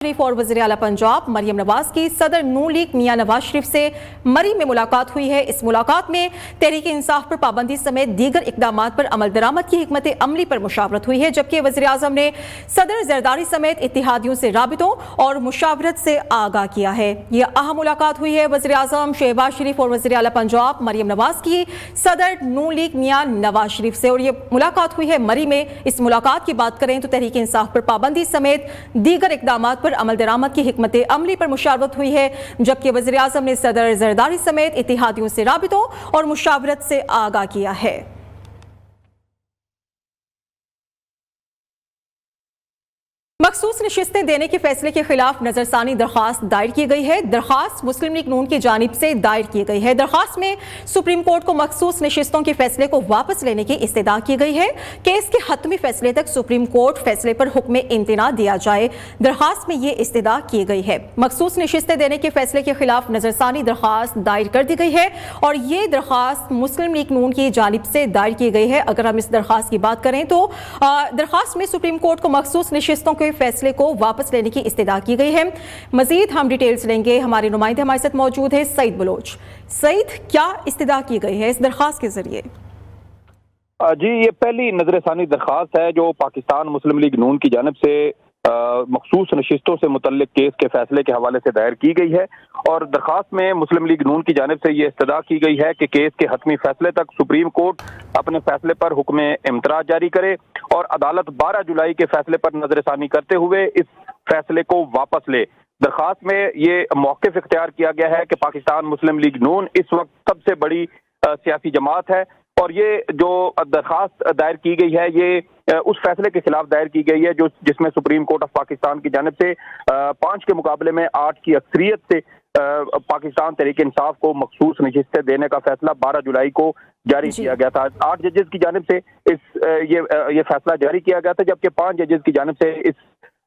शरीफ और वज़ीर आला पंजाब मरियम नवाज की सदर नून लीग मियां नवाज शरीफ से मरी में मुलाकात हुई है। इस मुलाकात में तहरीक इंसाफ पर पाबंदी समेत दीगर इकदामात पर अमल दरामद की हिकमत अमली पर मुशावरत हुई है, जबकि वज़ीर आज़म ने सदर जरदारी समेत इत्तेहादियों से राबितों और मुशावरत से आगाह किया है। यह अहम मुलाकात हुई है वज़ीर आज़म शहबाज शरीफ और वज़ीर आला पंजाब मरियम नवाज की सदर नून लीग मियां नवाज शरीफ से, और ये मुलाकात हुई है मरी में। इस मुलाकात की बात करें तो तहरीक इंसाफ पर पाबंदी समेत दीगर इकदामात अमल दरामद की हिकमत अमली पर मुशावरत हुई है, जबकि वज़ीर आज़म ने सदर जरदारी समेत इत्तेहादियों से राबितों और मुशावरत से आगाह किया है। मखसूस नशिस्तें देने के फैसले के खिलाफ नजरसानी दरखास्त दायर की गई है। दरखास्त मुस्लिम लीग नून की जानिब से दायर की गई है। दरखास्त में सुप्रीम कोर्ट को मखसूस नशिस्तों के फैसले को वापस लेने की इस्तदा की गई है। केस के हतमी फैसले तक सुप्रीम कोर्ट फैसले पर हुक्म इम्तिना दिया जाए। दरखास्त में ये इस्तदा की गई है। मखसूस नशिस्तें देने के फैसले के खिलाफ नजरसानी दरखास्त दायर कर दी गई है और ये दरखास्त मुस्लिम लीग नून की जानिब से दायर की गई है। अगर हम इस दरखास्त की बात करें तो दरखास्त में सुप्रीम कोर्ट को मखसूस नशिस्तों के फैसले को वापस लेने की इस्तदा की गई है। मजीद हम डिटेल्स लेंगे, हमारे नुमाइंदे हमारे साथ मौजूद है सईद बलोच। सईद, क्या इस्तदा की गई है इस दरखास्त के जरिए? जी, ये पहली नजरसानी दरखास्त है जो पाकिस्तान मुस्लिम लीग नून की जानिब से मखसूस नशिस्तों से मुतल्लिक केस के फैसले के हवाले से दायर की गई है। और दरखास्त में मुस्लिम लीग नून की जानिब से ये इस्तदा की गई है कि केस के हतमी फैसले तक सुप्रीम कोर्ट अपने फैसले पर हुक्म इम्तराज जारी करे और अदालत 12 जुलाई के फैसले पर नजरसानी करते हुए इस फैसले को वापस ले। दरखास्त में ये मौक़िफ़ इख्तियार किया गया है कि पाकिस्तान मुस्लिम लीग नून इस वक्त सबसे बड़ी सियासी जमात है और ये जो दरखास्त दायर की गई है ये उस फैसले के खिलाफ दायर की गई है जो जिसमें सुप्रीम कोर्ट ऑफ पाकिस्तान की जानिब से 5 के मुकाबले में 8 की अक्सरियत से पाकिस्तान तहरीक इंसाफ को मखसूस नशिस्तें देने का फैसला 12 जुलाई को जारी किया गया था। 8 जजेस की जानिब से ये फैसला जारी किया गया था, जबकि 5 जजेस की जानिब से इस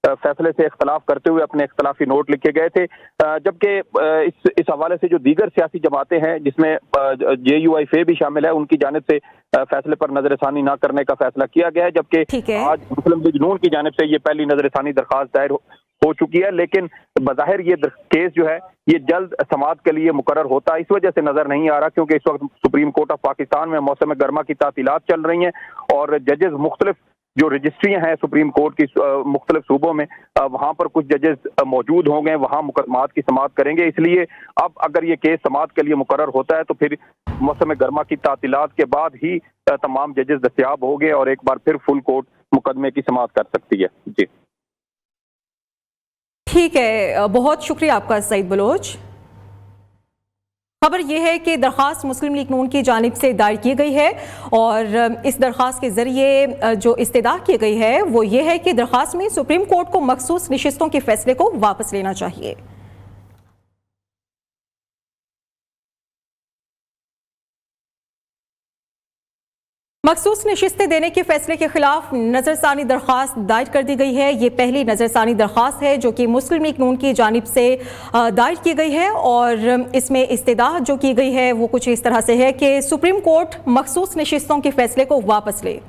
फैसले से इख्तलाफ करते हुए अपने इख्तलाफी नोट लिखे गए थे। जबकि इस हवाले से जो दीगर सियासी जमातें हैं जिसमें JUIF भी शामिल है, उनकी जानिब से फैसले पर नजरसानी न करने का फैसला किया गया है। जबकि आज मुस्लिम लीग नून की जानिब से ये पहली नजरसानी दरखास्त दायर हो चुकी है, लेकिन बज़ाहिर ये केस जो है ये जल्द समाअत के लिए मुकर्रर होता है इस वजह से नजर नहीं आ रहा, क्योंकि इस वक्त सुप्रीम कोर्ट ऑफ पाकिस्तान में मौसम गर्मा की तातीलात चल रही हैं और जजेस मुख्तलिफ जो रजिस्ट्रियाँ हैं सुप्रीम कोर्ट की मुख्तलिफ सूबों में, वहाँ पर कुछ जजेस मौजूद होंगे, वहाँ मुकदमात की समाअत करेंगे। इसलिए अब अगर ये केस समाअत के लिए मुकर्रर होता है तो फिर मौसम गर्मा की तातीलात के बाद ही तमाम जजेस दस्तयाब होंगे और एक बार फिर फुल कोर्ट मुकदमे की समाअत कर सकती है। जी ठीक है, बहुत शुक्रिया आपका सईद बलोच। खबर यह है कि दरखास्त मुस्लिम लीग नून की जानिब से दायर की गई है और इस दरखास्त के जरिए जो इस्तदा की गई है वो ये है कि दरखास्त में सुप्रीम कोर्ट को मखसूस नशिस्तों के फैसले को वापस लेना चाहिए। मखसूस नशिस्तें देने के फैसले के खिलाफ नजरसानी दरखास्त दायर कर दी गई है। ये पहली नजरसानी दरखास्त है जो कि मुस्लिम लीग नून की जानिब से दायर की गई है और इसमें इस्तदा जो की गई है वो कुछ इस तरह से है कि सुप्रीम कोर्ट मखसूस नशिस्तों के फैसले को वापस ले।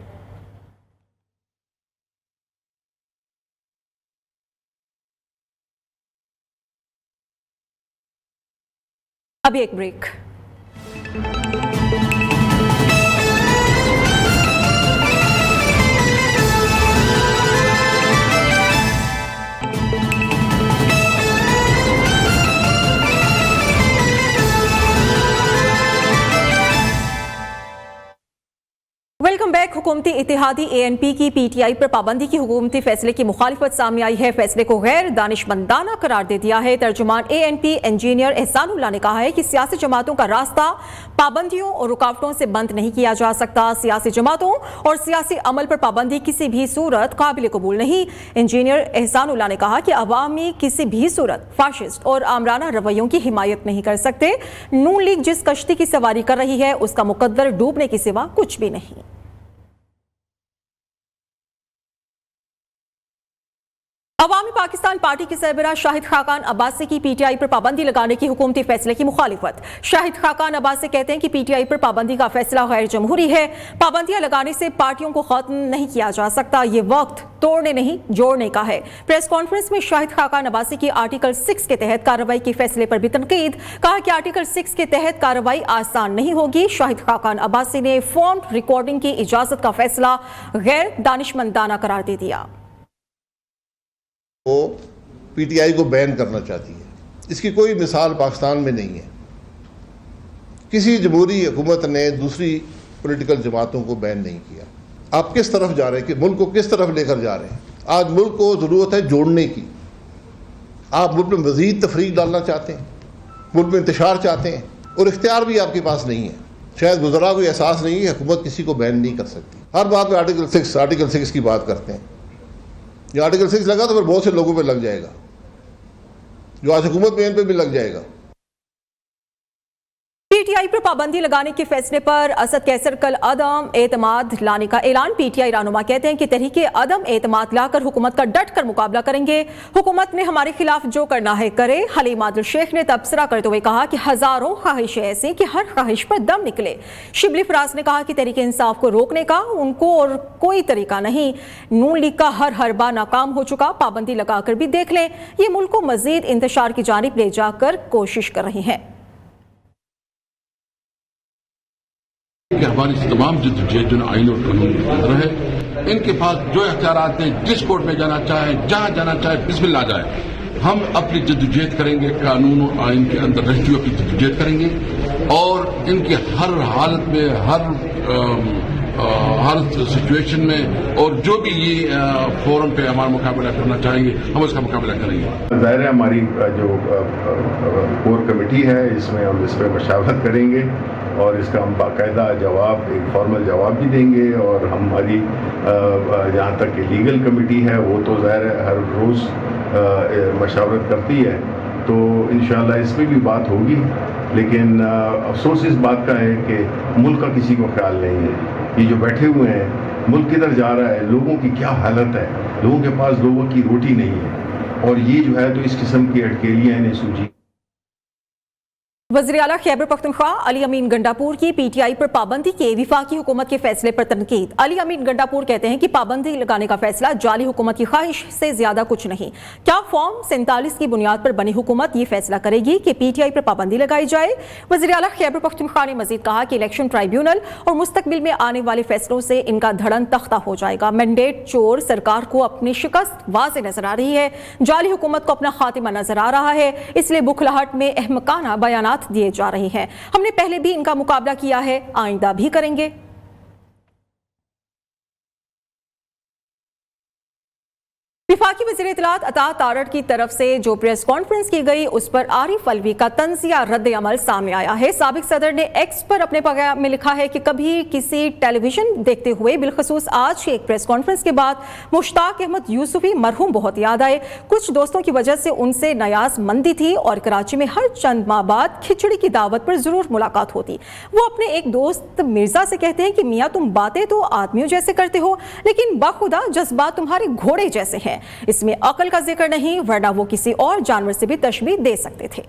अभी एक ब्रेक। Welcome back. हुकूमती इत्तेहादी ANP की PTI पर पाबंदी की हुकूमती फैसले की मुखालिफत सामने आई है। फैसले को गैर दानिशमंदाना करार दे दिया है। तर्जुमान ANP इंजीनियर एहसानुल्लाह ने कहा है कि सियासी जमातों का रास्ता पाबंदियों और रुकावटों से बंद नहीं किया जा सकता। सियासी जमातों और सियासी अमल पर पाबंदी किसी भी सूरत काबिल कबूल नहीं। इंजीनियर एहसानुल्लाह ने कहा कि अवामी किसी भी सूरत फाशिस्ट और आमराना रवैयों की हिमायत नहीं कर सकते। नून लीग जिस कश्ती की सवारी कर रही है उसका मुकद्दर डूबने के सिवा कुछ भी नहीं। अवामी पाकिस्तान पार्टी के सरबराह शाहिद खाकान अब्बासी की पीटीआई पर पाबंदी लगाने की हुकूमती फैसले की मुखालिफत। शाहिद खाकान अब्बासी कहते हैं कि पीटीआई पर पाबंदी का फैसला गैर जमहूरी है। पाबंदियां लगाने से पार्टियों को खत्म नहीं किया जा सकता, ये वक्त तोड़ने नहीं जोड़ने का है। प्रेस कॉन्फ्रेंस में शाहिद खाकान अब्बासी की आर्टिकल 6 के तहत कार्रवाई के फैसले पर भी तनकीद। कहा कि आर्टिकल 6 के तहत कार्रवाई आसान नहीं होगी। शाहिद खाकान अब्बासी ने फोन रिकॉर्डिंग की इजाजत का फैसला गैर दानिशमंदाना करार दे दिया। वो पीटीआई को बैन करना चाहती है। इसकी कोई मिसाल पाकिस्तान में नहीं है। किसी जमहूरी हुकूमत ने दूसरी पॉलिटिकल जमातों को बैन नहीं किया। आप किस तरफ जा रहे हैं कि मुल्क को किस तरफ लेकर जा रहे हैं? आज मुल्क को ज़रूरत है जोड़ने की। आप मुल्क में मज़ीद तफरीक डालना चाहते हैं, मुल्क में इंतशार चाहते हैं, और इख्तियार भी आपके पास नहीं है। शायद गुज़रा को एहसास नहीं है, हुकूमत किसी को बैन नहीं कर सकती। हर बात में आर्टिकल 6 की बात करते हैं। ये आर्टिकल 6 लगा तो फिर बहुत से लोगों पे लग जाएगा, जो आज हुकूमत में इन पे भी लग जाएगा। पीटीआई पर पाबंदी लगाने के फैसले पर असद कैसर कल अदम एतमाद लाने का ऐलान। पीटीआई रहनुमा कहते हैं कि तहरीके अदम एतमाद लाकर हुकूमत का डट कर मुकाबला करेंगे। हुकूमत ने हमारे खिलाफ जो करना है करे। हलीम आदिल शेख ने तबसरा करते हुए कहा कि हजारों ख्वाहिशें ऐसी कि हर ख्वाहिश पर दम निकले। शिबली फराज ने कहा कि तहरीके इंसाफ को रोकने का उनको और कोई तरीका नहीं। नून लीग का हर बार नाकाम हो चुका, पाबंदी लगाकर भी देख लें। ये मुल्क को मजीद इंतशार की जानिब ले जाकर कोशिश कर रही हैं। कि हमारी तमाम जिद्दोजहद जो आइन और कानून के अंदर है, इनके पास जो इख्तियारात हैं, जिस कोर्ट में जाना चाहे, जहां जाना चाहे, बिस्मिल्लाह जाए। हम अपनी जिद्दोजहद करेंगे, कानून और आइन के अंदर रहते हुए अपनी जिद्दोजहद करेंगे, और इनकी हर हालत में, हर सिचुएशन में, और जो भी ये फोरम पे हमारा मुकाबला करना चाहेंगे, हम उसका मुकाबला करेंगे। ज़ाहिर है हमारी जो कोर कमेटी है, इसमें हम इस पर मशावरत करेंगे और इसका हम बाकायदा जवाब, एक फॉर्मल जवाब भी देंगे। और हमारी जहाँ तक कि लीगल कमेटी है, वो तो ज़ाहिर है हर रोज़ मशावरत करती है, तो इंशाअल्लाह इस पर भी बात होगी। लेकिन अफसोस इस बात का है कि मुल्क का किसी को ख्याल नहीं है। ये जो बैठे हुए हैं, मुल्क किधर जा रहा है, लोगों की क्या हालत है, लोगों के पास लोगों की रोटी नहीं है, और ये जो है तो इस किस्म की अटकेलियाँ इन्हें सूझी। वज़ीर आला खैबर पख्तूनख्वा अली अमीन गंडापुर की पीटीआई पर पाबंदी के विफाकी हुकूमत के फैसले पर तनकीद। अली अमीन गंडापुर कहते हैं कि पाबंदी लगाने का फैसला जाली हुकूमत की ख्वाहिश से ज्यादा कुछ नहीं। क्या फॉर्म 47 की बुनियाद पर बनी हुकूमत ये फैसला करेगी कि पीटीआई पर पाबंदी लगाई जाए? वज़ीर आला खैबर पख्तूनख्वा ने मजीद कहा कि इलेक्शन ट्राइब्यूनल और मुस्तकबिल में आने वाले फैसलों से इनका धड़न तख्ता हो जाएगा। मैंडेट चोर सरकार को अपनी शिकस्त वाज़ेह नजर आ रही है, जाली हुकूमत को अपना खातिमा नजर आ रहा है, इसलिए बुखलाहट में अहमकाना बयानात दिए जा रहे हैं। हमने पहले भी इनका मुकाबला किया है, आइंदा भी करेंगे। विफाकी वज़ीर इत्तलात अता तारड़ की तरफ से जो प्रेस कॉन्फ्रेंस की गई, उस पर आरिफ अलवी का तंजिया रद्द अमल सामने आया है। साबिक सदर ने एक्स पर अपने पैगाम में लिखा है कि कभी किसी टेलीविजन देखते हुए, बिलखसूस आज की एक प्रेस कॉन्फ्रेंस के बाद, मुश्ताक अहमद यूसुफी मरहूम बहुत याद आए। कुछ दोस्तों की वजह से उनसे नयाज मंदी थी और कराची में हर चंद माह बाद खिचड़ी की दावत पर जरूर मुलाकात होती। वो अपने एक दोस्त मिर्जा से कहते हैं कि मियाँ तुम बातें तो आदमियों जैसे करते हो, लेकिन बाखुदा जज्बात तुम्हारे घोड़े जैसे हैं। इसमें अकल का जिक्र नहीं, वरना वो किसी और जानवर से भी तशबीह दे सकते थे।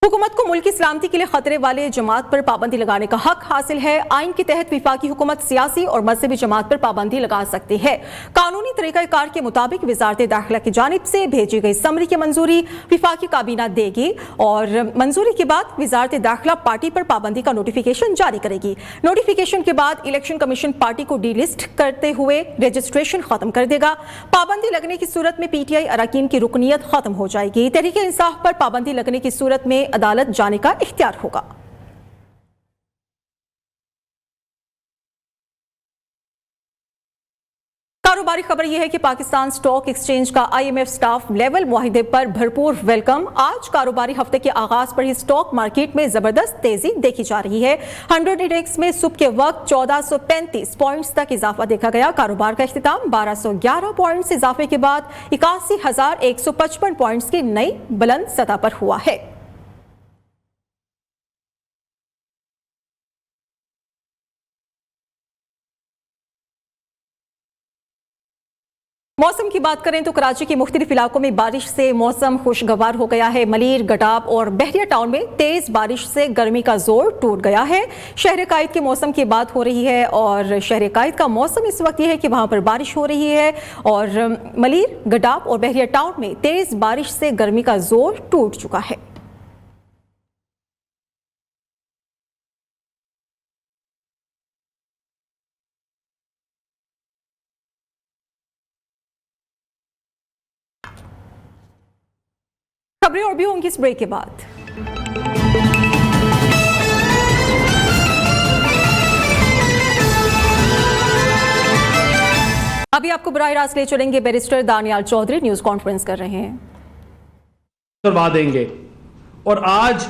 हुकूमत को मुल्क की सलामती के लिए खतरे वाले जमात पर पाबंदी लगाने का हक हासिल है। आइन के तहत विफाकी हुकूमत सियासी और मजहबी जमात पर पाबंदी लगा सकती है। कानूनी तरीक़ाकार के मुताबिक वज़ारत दाखिला की जानिब से भेजी गई समरी की मंजूरी विफाकी काबीना देगी और मंजूरी के बाद वज़ारत दाखिला पार्टी पर पाबंदी का नोटिफिकेशन जारी करेगी। नोटिफिकेशन के बाद इलेक्शन कमीशन पार्टी को डीलिस्ट करते हुए रजिस्ट्रेशन खत्म कर देगा। पाबंदी लगने की सूरत में पीटीआई अरकान की रुकनीत खत्म हो जाएगी। तहरीक इंसाफ पर पाबंदी लगने की सूरत में अदालत जाने का इख्तियार होगा। कारोबारी खबर यह है कि पाकिस्तान स्टॉक एक्सचेंज का IMF स्टाफ लेवल मुआहिदे पर भरपूर वेलकम। आज कारोबारी हफ्ते के आगाज पर ही स्टॉक मार्केट में जबरदस्त तेजी देखी जा रही है। 100 इंडेक्स में सुबह के वक्त 1435 पॉइंट्स तक इजाफा देखा गया। कारोबार का इख्तिताम 1211 पॉइंट्स इजाफे के बाद 81,155 पॉइंट्स की नई बुलंद सतह पर हुआ है। मौसम की बात करें तो कराची के मुख्तलिफ इलाकों में बारिश से मौसम खुशगवार हो गया है। मलीर, गडाब और बहरिया टाउन में तेज बारिश से गर्मी का जोर टूट गया है। शहर कायद के मौसम की बात हो रही है और शहर कायद का मौसम इस वक्त ये है कि वहाँ पर बारिश हो रही है और मलीर, गडाब और बहरिया टाउन में तेज बारिश से गर्मी का जोर टूट चुका है। खबरें और भी होंगी इस ब्रेक के बाद। अभी आपको बराह रास्त ले चलेंगे barrister Daniyal Chaudhry, news conference कर रहे हैं। करवा देंगे और आज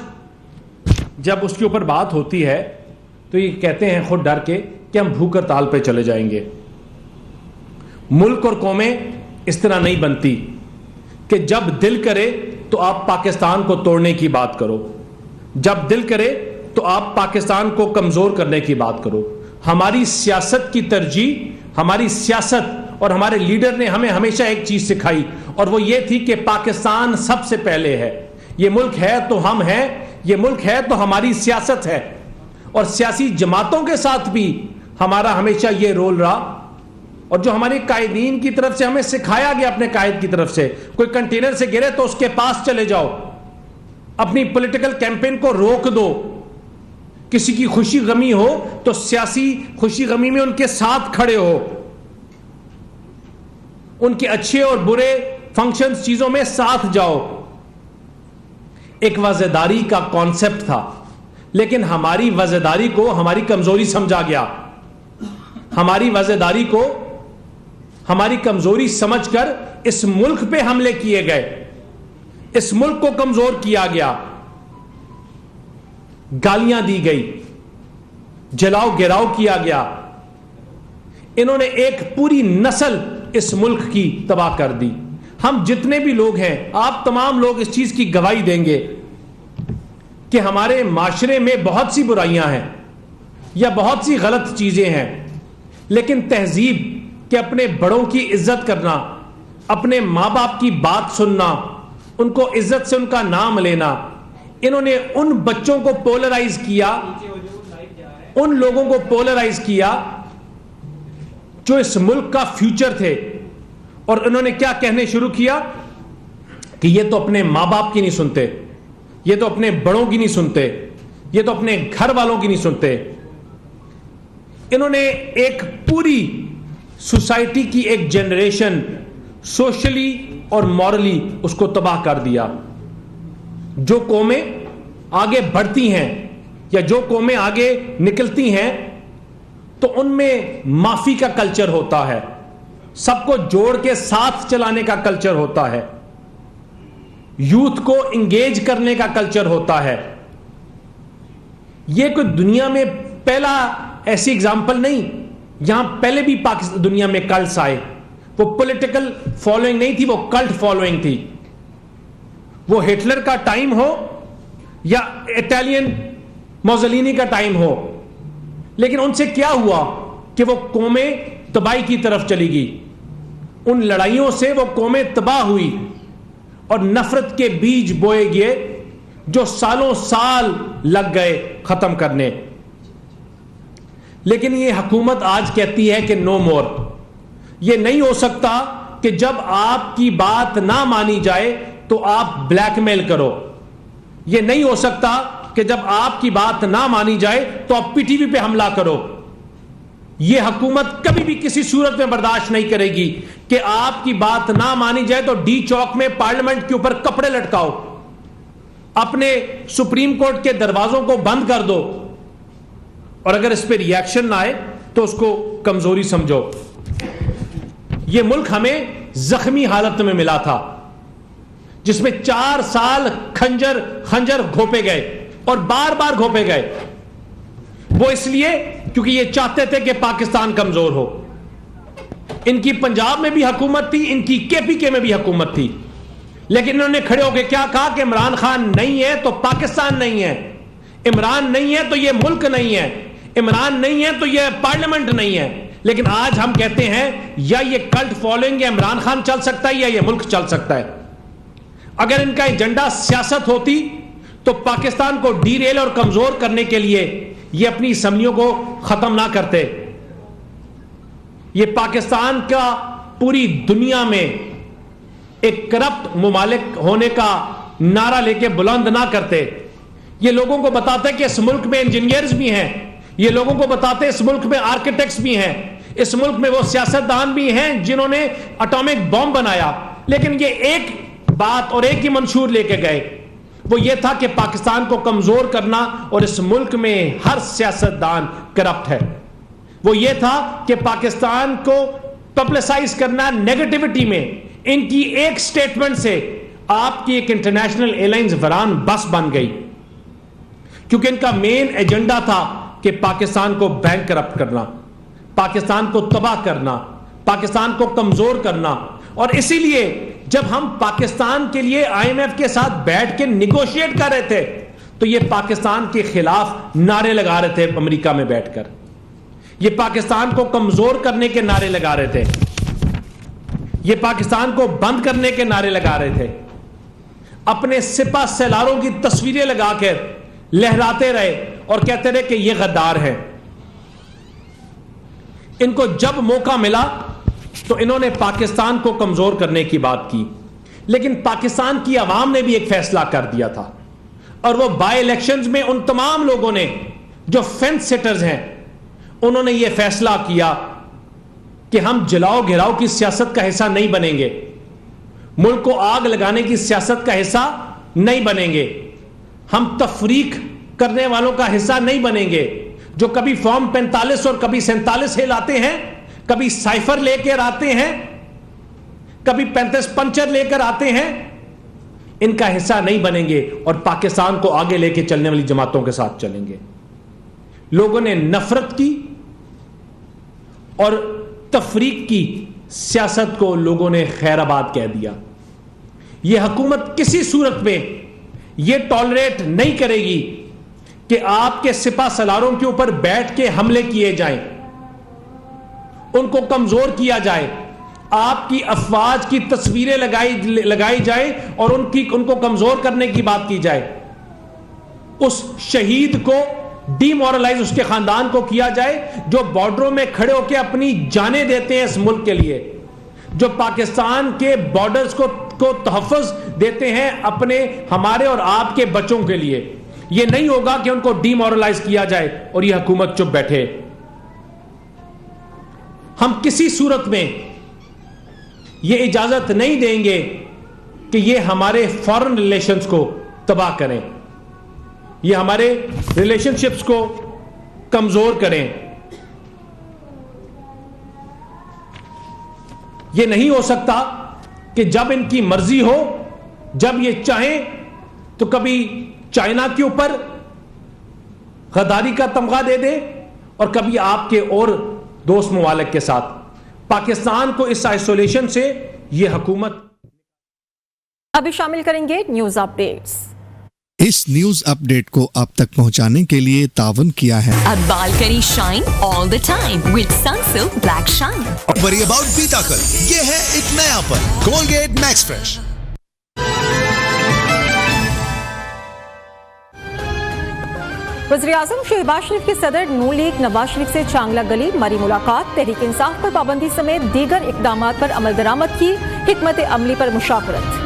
जब उसके ऊपर बात होती है तो ये कहते हैं खुद डर के कि हम भूख हड़ताल पे चले जाएंगे। मुल्क और कौमें इस तरह नहीं बनती कि जब दिल करे तो आप पाकिस्तान को तोड़ने की बात करो, जब दिल करे तो आप पाकिस्तान को कमजोर करने की बात करो। हमारी सियासत की तरजीह, हमारी सियासत और हमारे लीडर ने हमें हमेशा एक चीज सिखाई और वो ये थी कि पाकिस्तान सबसे पहले है। ये मुल्क है तो हम हैं, ये मुल्क है तो हमारी सियासत है। और सियासी जमातों के साथ भी हमारा हमेशा ये रोल रहा और जो हमारे कायदीन की तरफ से हमें सिखाया गया, अपने कायद की तरफ से, कोई कंटेनर से गिरे तो उसके पास चले जाओ, अपनी पॉलिटिकल कैंपेन को रोक दो। किसी की खुशी गमी हो तो सियासी खुशी गमी में उनके साथ खड़े हो, उनके अच्छे और बुरे फंक्शंस, चीजों में साथ जाओ। एक वज़ेदारी का कॉन्सेप्ट था, लेकिन हमारी वज़ेदारी को हमारी कमजोरी समझा गया। हमारी वज़ेदारी को हमारी कमजोरी समझकर इस मुल्क पे हमले किए गए, इस मुल्क को कमजोर किया गया, गालियां दी गई, जलाओ गिराव किया गया। इन्होंने एक पूरी नस्ल इस मुल्क की तबाह कर दी। हम जितने भी लोग हैं, आप तमाम लोग इस चीज की गवाही देंगे कि हमारे माशरे में बहुत सी बुराइयां हैं या बहुत सी गलत चीजें हैं, लेकिन तहजीब कि अपने बड़ों की इज्जत करना, अपने माँ बाप की बात सुनना, उनको इज्जत से उनका नाम लेना, इन्होंने उन बच्चों को पोलराइज किया, उन लोगों को पोलराइज किया जो इस मुल्क का फ्यूचर थे। और इन्होंने क्या कहने शुरू किया कि ये तो अपने माँ बाप की नहीं सुनते, ये तो अपने बड़ों की नहीं सुनते, ये तो अपने घर वालों की नहीं सुनते। इन्होंने एक पूरी सोसाइटी की एक जनरेशन सोशली और मॉरली उसको तबाह कर दिया। जो कौमें आगे बढ़ती हैं या जो कौमें आगे निकलती हैं तो उनमें माफी का कल्चर होता है, सबको जोड़ के साथ चलाने का कल्चर होता है, यूथ को इंगेज करने का कल्चर होता है। यह कोई दुनिया में पहला ऐसी एग्जाम्पल नहीं, यहां पहले भी पाकिस्तान दुनिया में कल्ट्स आए। वो पॉलिटिकल फॉलोइंग नहीं थी, वो कल्ट फॉलोइंग थी। वो हिटलर का टाइम हो या इटालियन मोसोलिनी का टाइम हो, लेकिन उनसे क्या हुआ कि वो कौमें तबाही की तरफ चली गई। उन लड़ाइयों से वो कौमें तबाह हुई और नफरत के बीज बोए गए जो सालों साल लग गए खत्म करने। लेकिन ये हुकूमत आज कहती है कि नो मोर। ये नहीं हो सकता कि जब आपकी बात ना मानी जाए तो आप ब्लैकमेल करो। ये नहीं हो सकता कि जब आपकी बात ना मानी जाए तो आप पीटीवी पे हमला करो। यह हुकूमत कभी भी किसी सूरत में बर्दाश्त नहीं करेगी कि आपकी बात ना मानी जाए तो डी चौक में पार्लियामेंट के ऊपर कपड़े लटकाओ, अपने सुप्रीम कोर्ट के दरवाजों को बंद कर दो, और अगर इस पे रिएक्शन ना आए तो उसको कमजोरी समझो। यह मुल्क हमें जख्मी हालत में मिला था, जिसमें 4 साल खंजर घोंपे गए और बार बार घोंपे गए। वो इसलिए क्योंकि ये चाहते थे कि पाकिस्तान कमजोर हो। इनकी पंजाब में भी हुकूमत थी, इनकी केपीके में भी हुकूमत थी, लेकिन इन्होंने खड़े होकर क्या कहा कि इमरान खान नहीं है तो पाकिस्तान नहीं है, इमरान नहीं है तो ये मुल्क नहीं है, इमरान नहीं है तो ये पार्लियामेंट नहीं है, لیکن آج ہم کہتے ہیں یا یہ کلٹ فالوئنگ عمران خان چل سکتا ہے یا یہ ملک چل سکتا ہے. اگر ان کا ایجنڈا سیاست ہوتی تو پاکستان کو ڈیریل اور کمزور کرنے کے لیے یہ اپنی اسمبلیوں کو ختم نہ کرتے. یہ پاکستان کا پوری دنیا میں ایک کرپٹ ممالک ہونے کا نعرہ لے کے بلند نہ کرتے. یہ لوگوں کو بتاتے کہ اس ملک میں انجینئرز بھی ہیں, یہ لوگوں کو بتاتے اس ملک میں آرکیٹیکٹس بھی ہیں, اس ملک میں وہ سیاستدان بھی ہیں جنہوں نے اٹامک بم بنایا. لیکن یہ ایک بات اور ایک ہی منشور لے کے گئے, وہ یہ تھا کہ پاکستان کو کمزور کرنا اور اس ملک میں ہر سیاستدان کرپٹ ہے. وہ یہ تھا کہ پاکستان کو پبلسائز کرنا نیگیٹیوٹی میں. ان کی ایک سٹیٹمنٹ سے آپ کی ایک انٹرنیشنل ایئر لائنز وران بس بن گئی, کیونکہ ان کا مین ایجنڈا تھا کہ پاکستان کو بینک کرپٹ کرنا, پاکستان کو تباہ کرنا, پاکستان کو کمزور کرنا. اور اسی لیے جب ہم پاکستان کے لیے آئی ایم ایف کے ساتھ بیٹھ کے نیگوشیٹ کر رہے تھے تو یہ پاکستان کے خلاف نعرے لگا رہے تھے امریکہ میں بیٹھ کر, یہ پاکستان کو کمزور کرنے کے نعرے لگا رہے تھے, یہ پاکستان کو بند کرنے کے نعرے لگا رہے تھے. اپنے سپہ سالاروں کی تصویریں لگا کر لہراتے رہے اور کہتے رہے کہ یہ غدار ہے. ان کو جب موقع ملا تو انہوں نے پاکستان کو کمزور کرنے کی بات کی. لیکن پاکستان کی عوام نے بھی ایک فیصلہ کر دیا تھا, اور وہ بائی الیکشنز میں ان تمام لوگوں نے جو فینس سیٹرز ہیں انہوں نے یہ فیصلہ کیا کہ ہم جلاؤ گھراؤ کی سیاست کا حصہ نہیں بنیں گے, ملک کو آگ لگانے کی سیاست کا حصہ نہیں بنیں گے, ہم تفریق کرنے والوں کا حصہ نہیں بنیں گے, جو کبھی فارم 45 اور کبھی 47 لاتے ہیں, کبھی سائفر لے کر آتے ہیں, کبھی 35 پنچر لے کر آتے ہیں. ان کا حصہ نہیں بنیں گے اور پاکستان کو آگے لے کے چلنے والی جماعتوں کے ساتھ چلیں گے. لوگوں نے نفرت کی اور تفریق کی سیاست کو لوگوں نے خیر آباد کہہ دیا. یہ حکومت کسی صورت میں یہ ٹالریٹ نہیں کرے گی کہ آپ کے سپہ سالاروں کے اوپر بیٹھ کے حملے کیے جائیں, ان کو کمزور کیا جائے, آپ کی افواج کی تصویریں لگائی جائیں اور ان کو کمزور کرنے کی بات کی جائے, اس شہید کو ڈی مورلائز اس کے خاندان کو کیا جائے جو بارڈروں میں کھڑے ہو کے اپنی جانیں دیتے ہیں اس ملک کے لیے, جو پاکستان کے بارڈرز کو تحفظ دیتے ہیں اپنے ہمارے اور آپ کے بچوں کے لیے. یہ نہیں ہوگا کہ ان کو ڈی مورلائز کیا جائے اور یہ حکومت چپ بیٹھے. ہم کسی صورت میں یہ اجازت نہیں دیں گے کہ یہ ہمارے فارن ریلیشنز کو تباہ کریں, یہ ہمارے ریلیشن شپس کو کمزور کریں. یہ نہیں ہو سکتا کہ جب ان کی مرضی ہو, جب یہ چاہیں تو کبھی چائنا کے اوپر غداری کا تمغہ دے دے اور کبھی آپ کے اور دوست ممالک کے ساتھ. پاکستان کو اس آئسولیشن سے یہ حکومت. ابھی شامل کریں گے نیوز اپڈیٹس. اس نیوز اپڈیٹ کو آپ تک پہنچانے کے لیے تعاون کیا ہے اب balcony shine all the time with Sunsilk black shine. Worry about بیتا کل, یہ ہے ایک نیا پن کولگیٹ میکس فریش. وزیراعظم شہباز شریف کے صدر نون لیگ نواز شریف سے چانگلہ گلی مری ملاقات, تحریک انصاف پر پابندی سمیت دیگر اقدامات پر عمل درآمد کی, حکمت عملی پر مشاورت.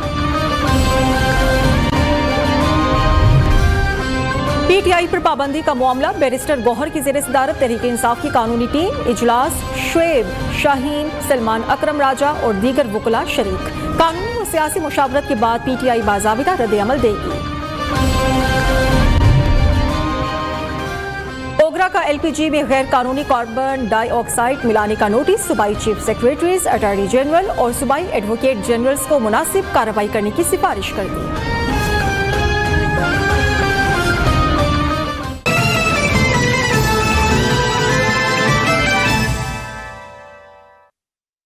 پی ٹی آئی پر پابندی کا معاملہ, بیرسٹر گوہر کی زیر صدارت تحریک انصاف کی قانونی ٹیم اجلاس, شعیب شاہین, سلمان اکرم راجہ اور دیگر وکلاء شریک. قانونی و سیاسی مشاورت کے بعد پی ٹی آئی باضابطہ رد عمل دے گی. اوگرا کا ایل پی جی میں غیر قانونی کاربن ڈائی آکسائڈ ملانے کا نوٹس, صوبائی چیف سیکریٹریز, اٹارنی جنرل اور صوبائی ایڈوکیٹ جنرلز کو مناسب کارروائی کرنے کی سفارش کر دی.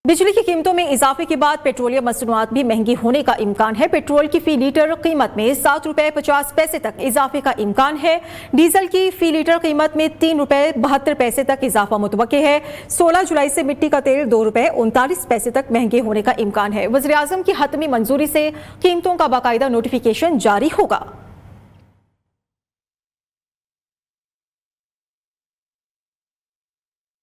बिजली की कीमतों में इजाफे के बाद पेट्रोलियम मसनूआत भी महंगी होने का इम्कान है। पेट्रोल की फी लीटर कीमत में 7 रुपए 50 पैसे तक इजाफे का इम्कान है। डीजल की फी लीटर कीमत में 3 रुपए 72 पैसे तक इजाफा मुतवक्के है। 16 जुलाई से मिट्टी का तेल 2 रुपए 39 पैसे तक महंगे होने का इम्कान है। वज़ीर आज़म की हतमी मंजूरी से कीमतों का बाकायदा नोटिफिकेशन जारी होगा।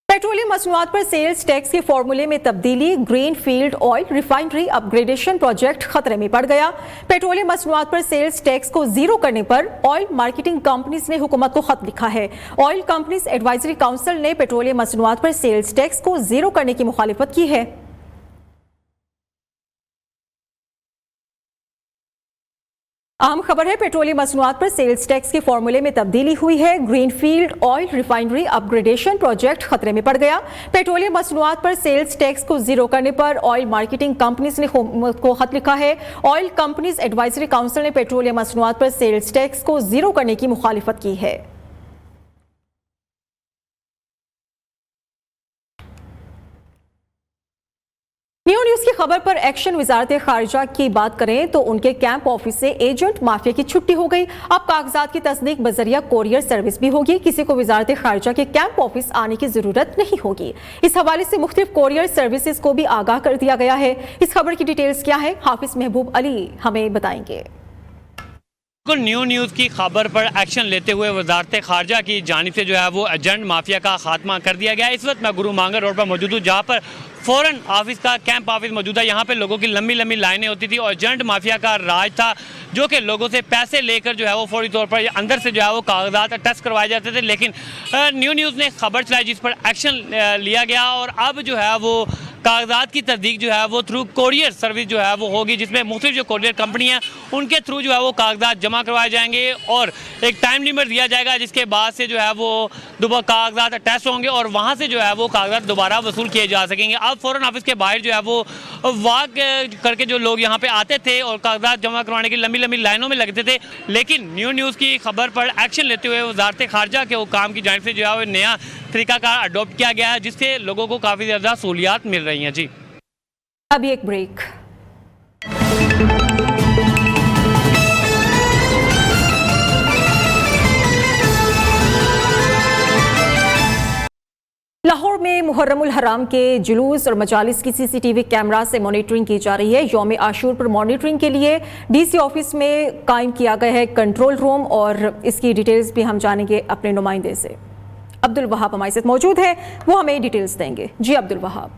पेट्रोलियम मसनूआत पर सेल्स टैक्स के फॉर्मूले में तब्दीली, green field oil refinery upgradation project खतरे में पड़ गया। पेट्रोलियम मसनूआत पर सेल्स टैक्स को जीरो करने पर ऑयल मार्केटिंग कंपनीज ने हुकूमत को खत लिखा है। ऑयल कंपनीज एडवाइजरी काउंसिल ने पेट्रोलियम मसनूआत पर सेल्स टैक्स को जीरो करने की मुखालिफत की है। अहम खबर है, पेट्रोलियम मसनूआत पर सेल्स टैक्स के फॉर्मूले में तब्दीली हुई है। Green field oil refinery upgradation project खतरे में पड़ गया। पेट्रोलियम मसनूआत पर सेल्स टैक्स को जीरो करने पर ऑयल मार्केटिंग कंपनीज ने हुकूमत को खत लिखा है। ऑयल कंपनीज एडवाइजरी काउंसिल ने पेट्रोलियम मसनूआत पर सेल्स टैक्स को जीरो करने की मुखालिफत की है। न्यू न्यूज की खबर पर एक्शन। वजारत खारजा की बात करें तो उनके कैंप ऑफिस से एजेंट माफिया की छुट्टी हो गई। अब कागजात की तस्दीक बजरिया कोरियर सर्विस भी होगी। किसी को वजारत खारजा के कैंप ऑफिस आने की जरूरत नहीं होगी। इस हवाले से मुख्तलिफ कोरियर सर्विसेज को भी आगाह कर दिया गया है। इस खबर की डिटेल्स क्या है, हाफिज महबूब अली हमें बताएंगे। न्यू न्यूज़ की खबर पर एक्शन लेते हुए वजारत खारजा की जानिब से जो है वो एजेंट माफिया का खात्मा कर दिया गया है। इस वक्त मैं गुरु मांगर रोड पर मौजूद हूँ, जहाँ पर फॉरेन ऑफिस का कैंप ऑफिस मौजूद है। यहाँ पे लोगों की लंबी लंबी लाइनें होती थी और एजेंट माफिया का राज था, जो कि लोगों से पैसे लेकर जो है वो फौरी तौर पर अंदर से जो है वो कागजात टेस्ट करवाए जाते थे। लेकिन न्यू न्यूज़ ने खबर चलाई जिस पर एक्शन लिया गया और अब जो है वो कागजात की तस्दीक जो है वो थ्रू कोरियर सर्विस जो है वो होगी, जिसमें मुख्तलिफ जो कोरियर कंपनी है उनके थ्रू जो है वो कागजात जमा करवाए जाएंगे और एक टाइम लिमिट दिया जाएगा, जिसके बाद से जो है वो दोबारा कागजात टेस्ट होंगे और वहाँ से जो है वो कागजात दोबारा वसूल किए जा सकेंगे। अब फॉरेन ऑफिस के बाहर जो है वो वाक करके जो लोग यहाँ पे आते थे और कागजात जमा करवाने की लंबी लंबी लाइनों में लगते थे। लेकिन न्यू न्यूज़ की खबर पर एक्शन लेते हुए वजारत खारजा के हुकाम की जानिब से जो है वो नया तरीकाकार अडॉप्ट किया गया है, जिससे लोगों को काफ़ी ज़्यादा सहूलियात मिल रही हैं। जी अभी एक ब्रेक। लाहौर में मुहर्रमुल हराम के जुलूस और मजालिस की सीसीटीवी कैमरा से मॉनिटरिंग की जा रही है। यौम आशूर पर मॉनिटरिंग के लिए डीसी ऑफिस में कायम किया गया है कंट्रोल रूम और इसकी डिटेल्स भी हम जानेंगे अपने नुमाइंदे से। अब्दुल वहाब हमारे साथ मौजूद है, वो हमें डिटेल्स देंगे। जी अब्दुल वहाब।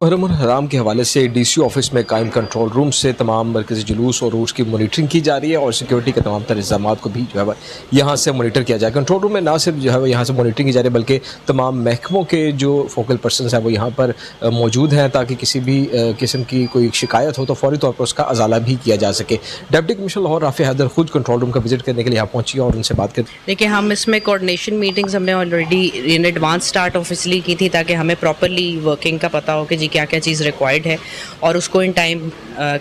मुहर्रमुल हराम के हवाले से डीसी ऑफिस में कायम कंट्रोल रूम से तमाम मरकज़ी जुलूस और रूस की मॉनिटरिंग की जा रही है और सिक्योरिटी के तमाम तर इंतजाम को भी जो है यहाँ से मॉनिटर किया जाए। कंट्रोल रूम में ना सिर्फ जो है यहाँ से मॉनिटरिंग की जा रही है बल्कि तमाम महकमों के जो फोकल पर्सन हैं वो यहाँ पर मौजूद हैं, ताकि किसी भी किस्म की कोई शिकायत हो तो फौरी तौर पर उसका अजाला भी किया जा सके। डिप्टी कमिश्नर लाहौर राफी हैदर खुद कंट्रोल रूम का विजिट करने के लिए यहाँ पहुँची और उनसे बात कर। देखिए, हम इसमें कोऑर्डिनेशन मीटिंग्स हमने already in advance start officially की थी, ताकि हमें प्रॉपरली वर्किंग का पता हो कि जी क्या क्या चीज़ रिक्वायर्ड है और उसको इन टाइम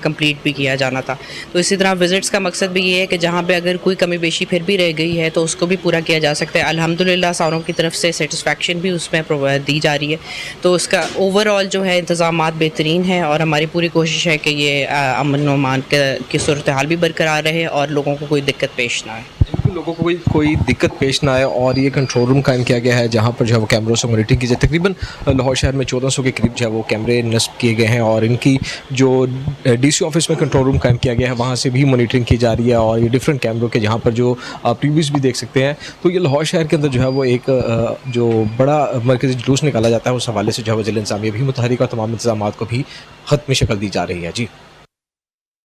कंप्लीट भी किया जाना था। तो इसी तरह विजिट्स का मकसद भी ये है कि जहाँ पे अगर कोई कमी बेशी फिर भी रह गई है तो उसको भी पूरा किया जा सकता है। अल्हम्दुलिल्लाह सारों की तरफ से सेटिस्फेक्शन भी उसमें दी जा रही है, तो उसका ओवरऑल जो है इंतज़ामात बेहतरीन है और हमारी पूरी कोशिश है कि ये अमन व अमान की सूरत हाल भी बरकरार रहे और लोगों को कोई दिक्कत पेश ना आए। लोगों को कोई दिक्कत पेश ना आए और ये कंट्रोल रूम कायम किया गया है जहाँ पर जो है वो कैमरों से मॉनिटरिंग की जाए। तकरीबन लाहौर शहर में 1400 के करीब जो है वो कैमरे नस्ब किए गए हैं और इनकी जो डीसी ऑफिस में कंट्रोल रूम कायम किया गया है वहाँ से भी मॉनिटरिंग की जा रही है और ये डिफरेंट कैमरों के जहाँ पर जो प्रीव्यूज़ भी देख सकते हैं। तो ये लाहौर शहर के अंदर जो है वो एक जो बड़ा मरकज़ी जुलूस निकाला जाता है उस हवाले से जो है वो ज़िला इंतज़ामिया भी मुतहरिक और तमाम इंतजामात को भी खत्मी शक्ल दी जा रही है। जी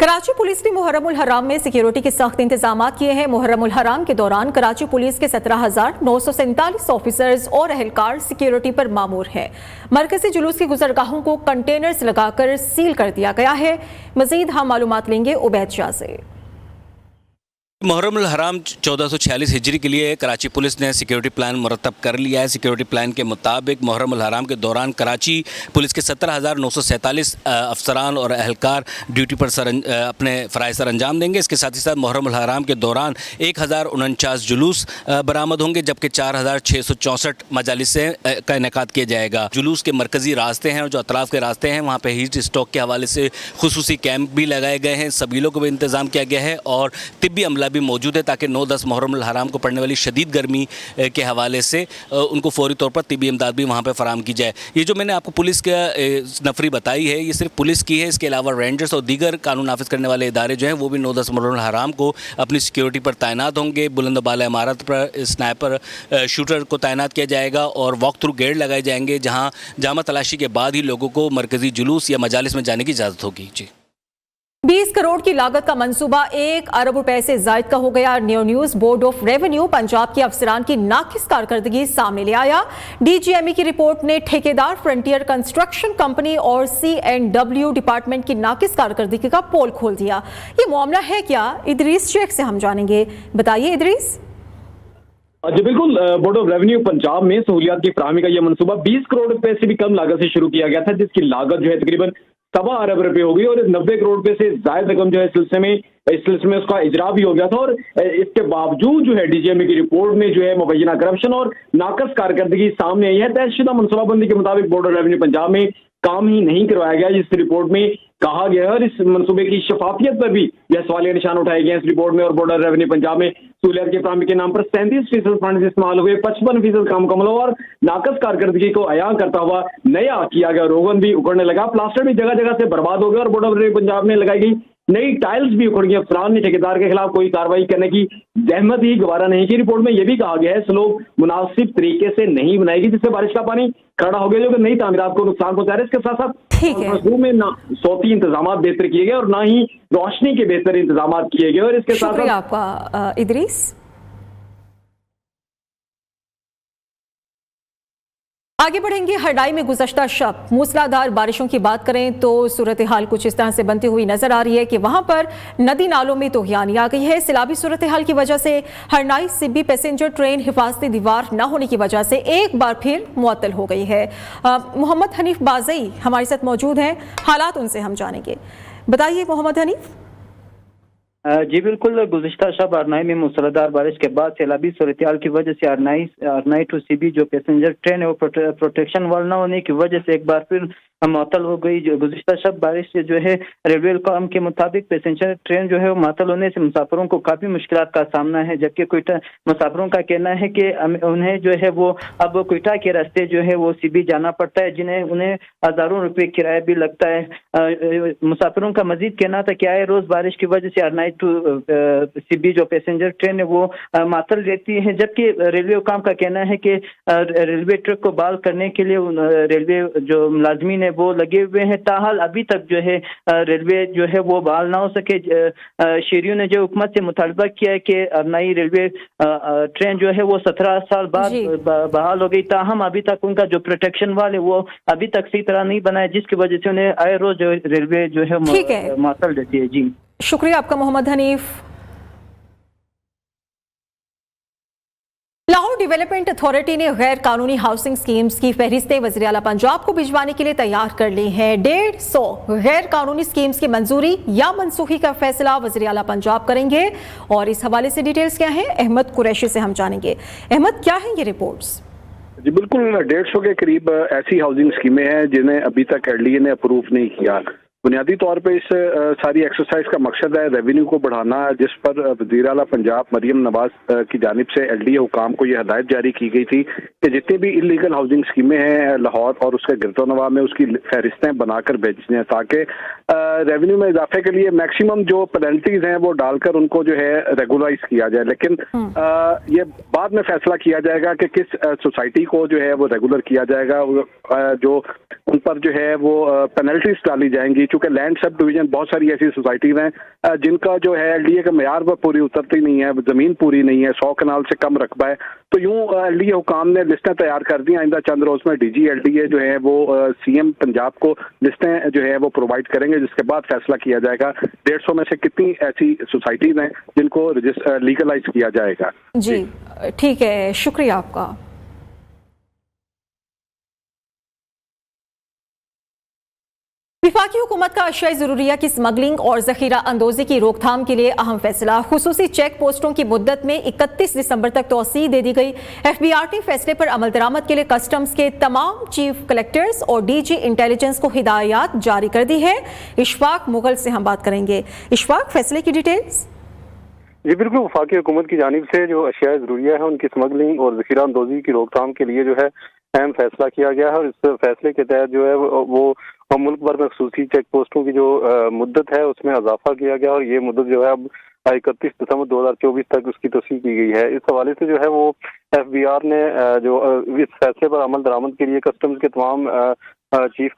कराची पुलिस ने मुहर्रमुल हराम में सिक्योरिटी के सख्त इंतजाम किए हैं। मुहर्रमुल हराम के दौरान कराची पुलिस के 17,947 ऑफिसर्स और अहलकार सिक्योरिटी पर मामूर हैं। मरकजी जुलूस की गुजरगाहों को कंटेनर्स लगाकर सील कर दिया गया है। मजीद हम मालूमात लेंगे उबैद शाह से। محرم الحرام 1446 ہجری کے لیے کراچی پولیس نے سیکیورٹی پلان مرتب کر لیا ہے۔ سیکیورٹی پلان کے مطابق محرم الحرام کے دوران کراچی پولیس کے 17,947 افسران اور اہلکار ڈیوٹی پر اپنے فرائض سر انجام دیں گے۔ اس کے ساتھ ہی ساتھ محرم الحرام کے دوران 1049 جلوس برآمد ہوں گے، جبکہ 4,664 مجالس کا انعقاد کیا جائے گا۔ جلوس کے مرکزی راستے ہیں اور جو اطراف کے راستے ہیں وہاں پہ ہیٹ اسٹاک کے حوالے سے خصوصی کیمپ بھی لگائے گئے ہیں، سبیلوں کو بھی انتظام کیا گیا ہے اور طبی عملہ بھی موجود ہے تاکہ 9-10 محرم الحرام کو پڑنے والی شدید گرمی کے حوالے سے ان کو فوری طور پر طبی امداد بھی وہاں پہ فراہم کی جائے۔ یہ جو میں نے آپ کو پولیس کا نفری بتائی ہے یہ صرف پولیس کی ہے، اس کے علاوہ رینجرز اور دیگر قانون نافذ کرنے والے ادارے جو ہیں وہ بھی 9-10 محرم الحرام کو اپنی سیکیورٹی پر تعینات ہوں گے۔ بلند و بالا عمارت پر اسنائپر شوٹر کو تعینات کیا جائے گا اور واک تھرو گیٹ لگائے جائیں گے جہاں جامع تلاشی کے بعد ہی لوگوں کو مرکزی جلوس یا مجالس میں جانے کی اجازت ہوگی۔ جی 20 کروڑ کی لاگت کا منصوبہ 1 ارب روپے سے زائد کا ہو گیا۔ News board of revenue Punjab کے افسران کی ناقص کارکردگی سامنے لے آیا۔ ڈی جی ایم ای کی رپورٹ نے ٹھیکیدار فرنٹیئر کنسٹرکشن کمپنی اور C&W ڈپارٹمنٹ کی ناقص کارکردگی کا پول کھول دیا۔ یہ معاملہ ہے کیا؟ ادریس شیخ سے ہم جانیں گے، بتائیے ادریس۔ جی بالکل، بورڈ آف ریونیو پنجاب میں سہولیات کی فراہمی کا یہ منصوبہ 20 کروڑ روپے سے بھی کم لاگت سے شروع کیا گیا تھا، جس کی لاگت جو ہے تقریباً 7 ارب روپے ہو گئی اور 90 کروڑ روپے سے زائد رقم جو ہے اس سلسلے میں اس کا اجرا بھی ہو گیا تھا۔ اور اس کے باوجود جو ہے ڈی جی ایم ای کی رپورٹ میں جو ہے مبینہ کرپشن اور ناقص کارکردگی سامنے آئی ہے۔ طے شدہ منصوبہ بندی کے مطابق بورڈ آف ریونیو پنجاب میں کام ہی نہیں کروایا گیا جس رپورٹ میں کہا گیا ہے، اور اس منصوبے کی شفافیت پر بھی یہ سوالیہ نشان اٹھائے گئے ہیں اس رپورٹ میں۔ اور بورڈ آف ریونیو پنجاب میں سہولیات کی فراہمی کے نام پر 37% فنڈز استعمال ہوئے، 55% کام مکمل ہوا اور ناقص کارکردگی کو عیاں کرتا ہوا نیا کیا گیا روغن بھی اکڑنے لگا، پلاسٹر بھی جگہ جگہ سے برباد ہو گیا اور بورڈ آف ریونیو پنجاب میں لگائی گئی نئی ٹائلز بھی اکھڑ گئی۔ افسران نے ٹھیکیدار کے خلاف کوئی کارروائی کرنے کی زحمت ہی گوارا نہیں کی۔ رپورٹ میں یہ بھی کہا گیا ہے سلوک مناسب طریقے سے نہیں بنائی گئی جس سے بارش کا پانی کھڑا ہو گیا جو کہ نئی تعمیرات کو نقصان پہنچا رہا ہے۔ اس کے ساتھ ساتھ مضمون میں نہ صوتی انتظامات بہتر کیے گئے اور نہ ہی روشنی کے بہتر انتظامات کیے گئے۔ اور اس کے ساتھ شکریہ آپ کا ادریس۔ آگے بڑھیں گے۔ ہرڈائی میں گزشتہ شب موسلادھار بارشوں کی بات کریں تو صورتحال کچھ اس طرح سے بنتی ہوئی نظر آ رہی ہے کہ وہاں پر ندی نالوں میں طغیانی آ گئی ہے۔ سیلابی صورتحال کی وجہ سے ہرڈائی سبی پیسنجر ٹرین حفاظتی دیوار نہ ہونے کی وجہ سے ایک بار پھر معطل ہو گئی ہے۔ محمد حنیف بازئی ہمارے ساتھ موجود ہیں، حالات ان سے ہم جانیں گے، بتائیے محمد حنیف۔ جی بالکل، گزشتہ شب ارنائی میں موسلادھار بارش کے بعد سیلابی صورتحال کی وجہ سے ارنائی ٹو سی بی جو پیسنجر ٹرین ہے وہ پروٹیکشن وال نہ ہونے کی وجہ سے ایک بار پھر معطل ہو گئی۔ جو گزشتہ شب بارش سے جو ہے ریلوے حکام کے مطابق پیسنجر ٹرین جو ہے وہ معطل ہونے سے مسافروں کو کافی مشکلات کا سامنا ہے، جبکہ کوئٹہ مسافروں کا کہنا ہے کہ انہیں جو ہے وہ اب کوئٹہ کے راستے جو ہے وہ سی بی جانا پڑتا ہے، انہیں ہزاروں روپے کرایہ بھی لگتا ہے۔ مسافروں کا مزید کہنا تھا کہ آئے روز بارش کی وجہ سے ارنائی ٹو سی بی جو پیسنجر ٹرین ہے وہ معطل رہتی ہے، جبکہ ریلوے حکام کا کہنا ہے کہ ریلوے ٹریک کو بحال کرنے کے لیے ریلوے جو ملازمین ہے وہ لگے ہوئے ہیں، تاحال ابھی تک جو ہے ریلوے جو ہے وہ بحال نہ ہو سکے۔ شہریوں نے جو حکومت سے مطالبہ کیا ہے کہ ارنائی ریلوے ٹرین جو ہے وہ 17 سال بعد بحال ہو گئی، تاہم ابھی تک ان کا جو پروٹیکشن وال ہے وہ ابھی تک صحیح طرح نہیں بنا ہے، جس کی وجہ سے انہیں آئے روز جو ریلوے جو ہے معطل رہتی ہے۔ جی شکریہ آپ کا محمد حنیف۔ لاہور ڈیولپمنٹ اتھارٹی نے غیر قانونی ہاؤسنگ سکیمز کی فہرستیں وزیر اعلیٰ پنجاب کو بھجوانے کے لیے تیار کر لی ہیں۔ 150 غیر قانونی سکیمز کی منظوری یا منسوخی کا فیصلہ وزیر اعلیٰ پنجاب کریں گے، اور اس حوالے سے ڈیٹیلز کیا ہیں احمد قریشی سے ہم جانیں گے۔ احمد، کیا ہیں یہ رپورٹس؟ جی بالکل، 150 کے قریب ایسی ہاؤسنگ اسکیمیں ہیں جنہیں ابھی تک ایل ڈی اے نے اپروو نہیں کیا۔ بنیادی طور پہ اس ساری ایکسرسائز کا مقصد ہے ریونیو کو بڑھانا، جس پر وزیر اعلیٰ پنجاب مریم نواز کی جانب سے ایل ڈی اے حکام کو یہ ہدایت جاری کی گئی تھی کہ جتنی بھی انلیگل ہاؤسنگ اسکیمیں ہیں لاہور اور اس کے گرد و نواح میں اس کی فہرستیں بنا کر بھیجنی ہیں، تاکہ ریونیو میں اضافے کے لیے میکسیمم جو پینلٹیز ہیں وہ ڈال کر ان کو جو ہے ریگولائز کیا جائے۔ لیکن یہ بعد میں فیصلہ کیا جائے گا کہ کس سوسائٹی کو جو ہے وہ ریگولر کیا جائے گا، جو ان پر جو ہے وہ پینلٹیز ڈالی جائیں گی۔ चूँकि लैंड सब डिवीजन बहुत सारी ऐसी सोसाइटीज़ हैं जिनका जो है LDA के मेयार पर पूरी उतरती नहीं है, ज़मीन पूरी नहीं है, 100 कनाल से कम रकबा है। तो यूँ LDA हुकाम ने लिस्टें तैयार कर दी। आइंदा चंद रोज़ में DG LDA जो है वो CM पंजाब को लिस्टें जो है वो प्रोवाइड करेंगे, जिसके बाद फैसला किया जाएगा 150 में से कितनी ऐसी सोसाइटीज़ हैं जिनको लीगलाइज किया जाएगा। जी ठीक है, शुक्रिया आपका। वफाकी हुकूमत का अशियाई ज़रूरिया की स्मगलिंग और ज़ख़ीरा अंदोज़ी की रोकथाम के लिए अहम फैसला। खुसूसी चेक पोस्टों की मुद्दत में 31 दिसंबर तक तोसी दे दी गई। FBRT फैसले पर अमल दरामद के लिए कस्टम्स के तमाम चीफ कलेक्टर्स और DG इंटेलिजेंस को हिदायत जारी कर दी है। इशफाक मुगल से हम बात करेंगे। इशफाक, फैसले की डिटेल्स। जी बिल्कुल, वफाकी हुकूमत की जानिब से जो अशिया ज़रूरिया है उनकी स्मगलिंग और ज़ख़ीरा अंदोज़ी की रोकथाम के लिए जो है अहम फैसला किया गया है। और इस फैसले के तहत जो है वो मुल्क भर में खसूसी चेक पोस्टों की जो मुद्दत है उसमें इजाफा किया गया और ये मुद्दत जो है अब 31 दिसंबर 2024 तक उसकी तोसी की गई है। इस हवाले से जो है वो FBR ने जो इस फैसले पर अमल दरामद के लिए कस्टम्स के तमाम चीफ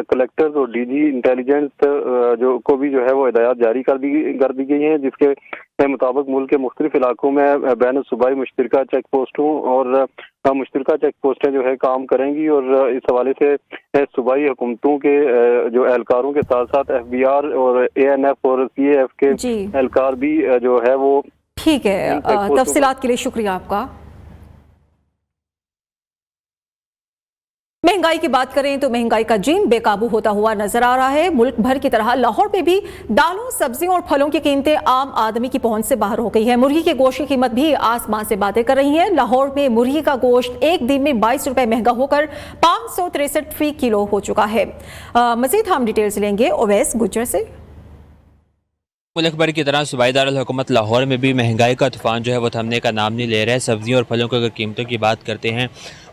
कलेक्टर्स और DG इंटेलिजेंस जो को भी जो है वो हिदायत जारी कर दी गई हैं, जिसके मुताबिक मुल्क के मुख्तलिफ इलाकों में बैन सूबाई मुश्तरका चेक पोस्टों और मुश्तरका चेक पोस्टें जो है काम करेंगी। और इस हवाले से सूबाई हुकूमतों के जो एहलकारों के साथ साथ FBR और ANF और CAF के एहलकार भी जो है वो ठीक है। तफसीलात के लिए शुक्रिया आपका। महंगाई की बात करें तो महंगाई का जीन बेकाबू होता हुआ नजर आ रहा है। मुल्क भर की तरह लाहौर में भी दालों, सब्जियों और फलों की कीमतें आम आदमी की पहुंच से बाहर हो गई है। मुर्गी के गोश्त की कीमत भी आसमान से बातें कर रही है। लाहौर में मुर्गी का गोश्त एक दिन में 22 रुपए महंगा होकर 563 फी किलो हो चुका है। मजीद हम डिटेल्स लेंगे ओवैस गुज्जर से। मुल्क भर की तरह सूबाई दारुल हुकूमत लाहौर में भी महंगाई का तूफान जो है वो थमने का नाम नहीं ले रहा है। सब्जियों और फलों की अगर कीमतों की बात करते हैं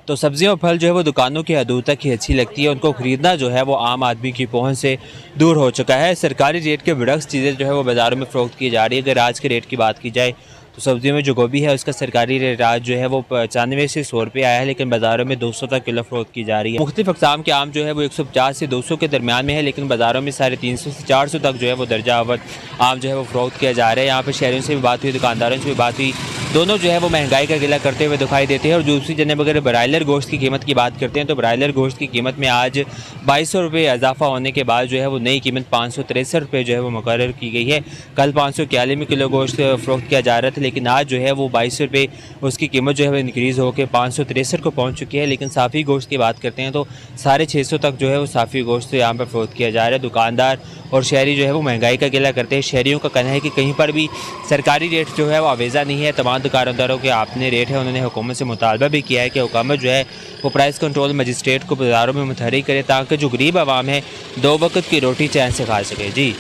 तो सब्जियां और फल जो है वो दुकानों की हदूद तक ही अच्छी लगती है, उनको ख़रीदना जो है वो आम आदमी की पहुंच से दूर हो चुका है। सरकारी रेट के बरक्स चीज़ें जो है वो बाज़ारों में फ़रोख्त की जा रही है। अगर आज के रेट की बात की जाए तो सब्जियों में जो गोभी है उसका सरकारी रेट आज जो है वो 95 से 100 रुपये आया है, लेकिन बाज़ारों में 200 तक किलो फ़रोख्त की जा रही है। मुख्तलिफ अक़साम के आम जो है वो 150 से 200 के दरमियान में है, लेकिन बाज़ारों में 350 से 400 तक जो है वो दर्जा अव्वल आम जो है वो फ़रोख्त किया जा रहा है। यहाँ पर शहरियों से भी बात हुई, दुकानदारों से भी बात हुई, दोनों जो है वो महंगाई का गिला करते हुए दिखाई देते हैं। और दूसरी जनेब अगर ब्रायलर गोश्त की कीमत की बात करते हैं तो ब्रायलर गोश्त की कीमत में आज 2200 रुपये इजाफा होने के बाद जो है वो नई कीमत 563 रुपये जो है वो मुकर्रर की गई है। कल 541 में किलो गोश्त फ़रोख्त किया जा रहा था, लेकिन आज जो है वो 22 रुपये उसकी कीमत जो है वो इंक्रीज़ होकर 563 को पहुँच चुकी है। लेकिन साफ़ी गोश्त की बात करते हैं तो 650 तक जो है वो साफ़ी गोश्त यहाँ पर फ़रोख्त किया जा रहा है। दुकानदार और शहरी जो है वो महंगाई का गिला करते हैं। शहरियों का कहना है कि कहीं पर भी सरकारी रेट जो है वो आवेज़ा नहीं है। तमाम दुकानदारों के अपने रेट है, उन्होंने हुकूमत से मुतालबा भी किया है कि हुकूमत जो है वो प्राइस कंट्रोल मजिस्ट्रेट को बाज़ारों में मुतहर्रिक करे ताकि जो गरीब आवाम है 2 वक्त की रोटी चैन से खा सके। जी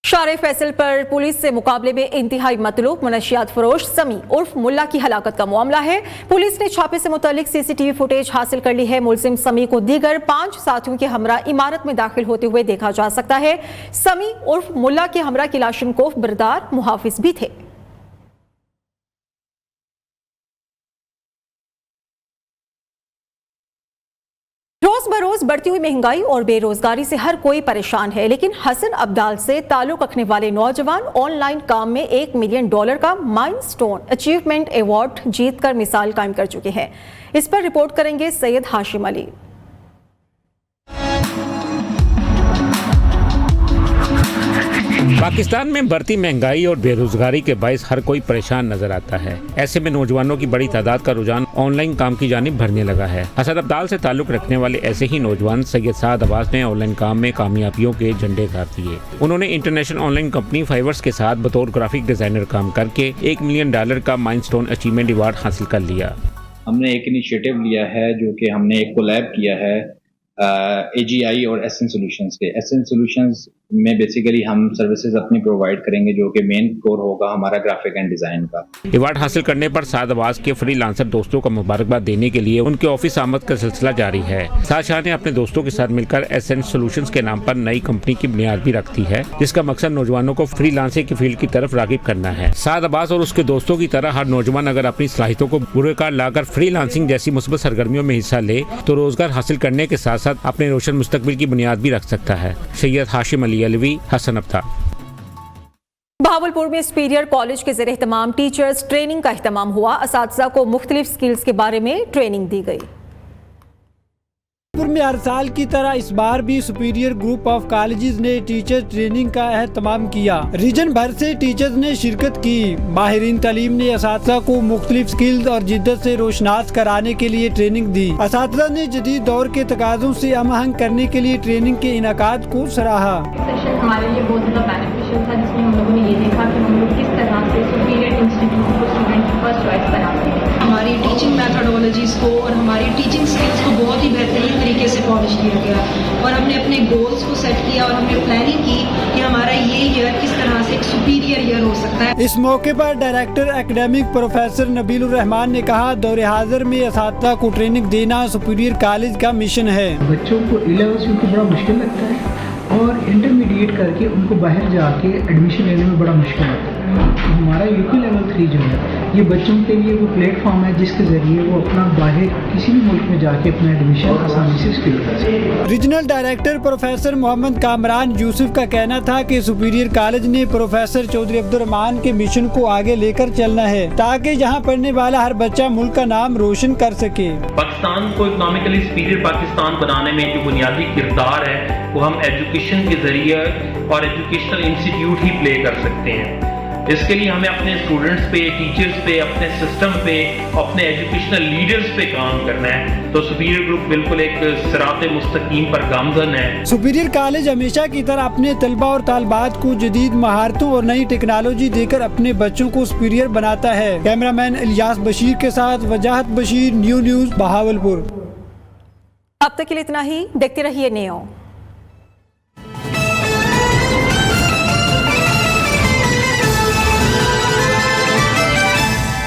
शारे फैसल पर पुलिस से मुकाबले में इंतहाई मतलूब मनशियात फरोश समी उर्फ मुल्ला की हलाकत का मामला है। पुलिस ने छापे से मुतालिक CCTV फुटेज हासिल कर ली है। मुलजिम समी को दीगर 5 साथियों के हमरा इमारत में दाखिल होते हुए देखा जा सकता है। समी उर्फ मुल्ला के हमरा किलाशनकोफ बरदार मुहाफिज भी थे। रोज बरोज बढ़ती हुई महंगाई और बेरोजगारी से हर कोई परेशान है, लेकिन हसन अब्दाल से ताल्लुक रखने वाले नौजवान ऑनलाइन काम में $1 मिलियन का माइलस्टोन अचीवमेंट अवार्ड जीतकर मिसाल कायम कर चुके हैं। इस पर रिपोर्ट करेंगे सैयद हाशिम अली। पाकिस्तान में बढ़ती महंगाई और बेरोजगारी के बायस हर कोई परेशान नजर आता है। ऐसे में नौजवानों की बड़ी तादाद का रुझान ऑनलाइन काम की जानिब बढ़ने लगा है। हसन अब्दाल से ताल्लुक रखने वाले ऐसे ही नौजवान सैयद साद अब्बास ने ऑनलाइन काम में कामयाबियों के झंडे गाड़ दिए। उन्होंने इंटरनेशनल ऑनलाइन कंपनी फाइवर्स के साथ बतौर ग्राफिक डिजाइनर काम करके $1 मिलियन का माइलस्टोन अचीवमेंट अवार्ड हासिल कर लिया। हमने एक इनिशिएटिव लिया है जो कि हमने एक कोलैब किया है AGI और एसन सॉल्यूशंस के। एसन सॉल्यूशंस में बेसिकली हम सर्विसेज अपनी प्रोवाइड करेंगे जो कि मेन कोर होगा हमारा ग्राफिक एंड डिजाइन का। अवार्ड हासिल करने पर साद अब्बास के फ्रीलांसर दोस्तों को मुबारकबाद देने के लिए उनके ऑफिस आमद का सिलसिला जारी है। साद शाह ने अपने दोस्तों के साथ मिलकर एसन सॉल्यूशंस के नाम पर नई कंपनी की बुनियाद भी रखी है, जिसका मकसद नौजवानों को फ्रीलांसिंग की फील्ड की तरफ रागिब करना है। साद अब्बास और उसके दोस्तों की तरह हर नौजवान अगर अपनी सलाहियतों को बुरेकार लाकर फ्रीलांसिंग जैसी मुस्बत सरगर्मियों में हिस्सा ले तो रोजगार हासिल करने के साथ साथ साथ अपने रोशन मुस्तकबिल की बुनियाद भी रख सकता है। सैयद हाशिम अली अलवी, हसन अब्ता। बहावलपुर में सुपीरियर कॉलेज के ज़ेरे एहतमाम टीचर्स ट्रेनिंग का एहतमाम हुआ। असातिज़ा को मुख्तलिफ स्किल्स के बारे में ट्रेनिंग दी गई। में हर साल की तरह इस बार भी सुपीरियर ग्रुप ऑफ कॉलेजेस ने टीचर ट्रेनिंग का एहतमाम किया। रीजन भर से टीचर्स ने शिरकत की। माहिरीन तालीम ने असातिज़ा को मुख्तलिफ स्किल्स और जिद्दत से रोशनास कराने के लिए ट्रेनिंग दी। असातिज़ा ने जदीद दौर के तकाज़ों से हम आहंग करने के लिए ट्रेनिंग के इनाकाद को सराहा। सेशन हमारे लिए बहुत ज़्यादा बेनिफिशियल था, जिसमें हम लोगों ने ये देखा कि हम लोग किस तरह से सुपीरियर इंस्टीट्यूट को स्टूडेंट की फर्स्ट चॉइस बनाते हैं। हमारी टीचिंग मैथडोलॉजीज़ को और हमारी टीचिंग स्किल्स को बहुत ही बेहतरीन तरीके से पॉलिश किया गया और हमने अपने गोल्स को सेट किया और हमने प्लानिंग की कि हमारा ये ईयर किस तरह से एक सुपीरियर ईयर हो सकता है। इस मौके पर डायरेक्टर एकेडमिक प्रोफेसर नबीलुर रहमान ने कहा, दौरे हाजिर में असातिज़ा को ट्रेनिंग देना सुपीरियर कॉलेज का मिशन है। बच्चों को A-levels उनको बड़ा मुश्किल लगता है और इंटरमीडिएट करके उनको बाहर जाके एडमिशन लेने में बड़ा मुश्किल होता है। हमारा यूपी लेवल 3 जो है ये बच्चों के लिए वो प्लेटफॉर्म है जिसके जरिए वो अपना बाहर किसी भी मुल्क में जाके अपना एडमिशन आसानी से स्किल कर सकते। Regional director professor Mohammad Kamran Yusuf का कहना था कि सुपीरियर कॉलेज ने प्रोफेसर चौधरी अब्दुर्रहमान के मिशन को आगे लेकर चलना है ताकि यहाँ पढ़ने वाला हर बच्चा मुल्क का नाम रोशन कर सके। पाकिस्तान को इकोनॉमिकली सुपीरियर पाकिस्तान बनाने में जो बुनियादी किरदार है वो हम एजुकेशन के जरिए और एजुकेशनल इंस्टीट्यूट ही प्ले कर सकते हैं। इसके लिए हमें अपने स्टूडेंट्स पे, टीचर्स पे, अपने सिस्टम पे, अपने एजुकेशनल लीडर्स पे काम करना है। तो सुपीरियर ग्रुप बिल्कुल एक सिराते मुस्तकीम पर गामजन है। सुपीरियर कॉलेज हमेशा की तरह अपने तलबा और तालबात को जदीद महारतों और नई टेक्नोलॉजी देकर अपने बच्चों को सुपीरियर बनाता है। कैमरामैन इलियास बशीर के साथ वजाहत बशीर, न्यू न्यूज़, बहावलपुर। अब तक के लिए इतना ही। देखते रहिए नेओ।